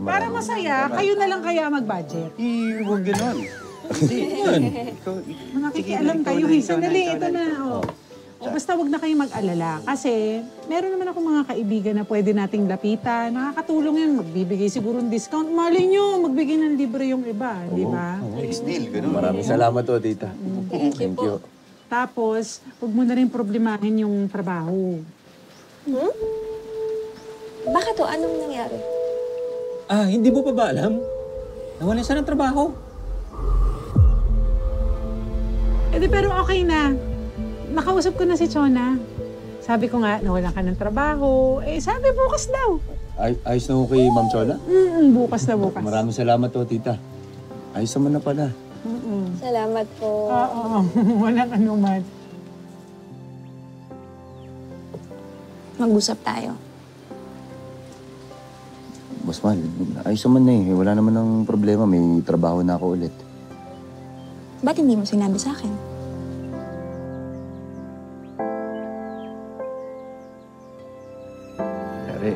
Para masaya, kayo na lang kaya mag-budget. Huwag ganon. Nakikialam kayo. Sandali, ito na. Basta wag na kayo mag-alala. Kasi meron naman ako mga kaibigan na pwede nating lapitan. Nakakatulong yan. Magbibigay siguro ng discount. Malay nyo, magbigay ng libre yung iba. Di ba? Next deal, ganon. Maraming salamat po, tita. Thank you po. Tapos, huwag mo na rin problemahin yung trabaho. Bakit to? Anong nangyari? Hindi mo pa ba alam? Nawalan siya ng trabaho. Pero okay na. Nakausap ko na si Chona. Sabi ko nga, nawalan ka ng trabaho. Sabi bukas daw. Ayos na ko kay Ma'am Chola? Bukas na bukas. Maraming salamat po, tita. Ayos naman na pala. Salamat po. Oo, walang anuman. Mag-usap tayo. Boss Mal, ayos naman na eh. Wala naman ng problema. May trabaho na ako ulit. Ba't hindi mo sinabi sa akin? Yari,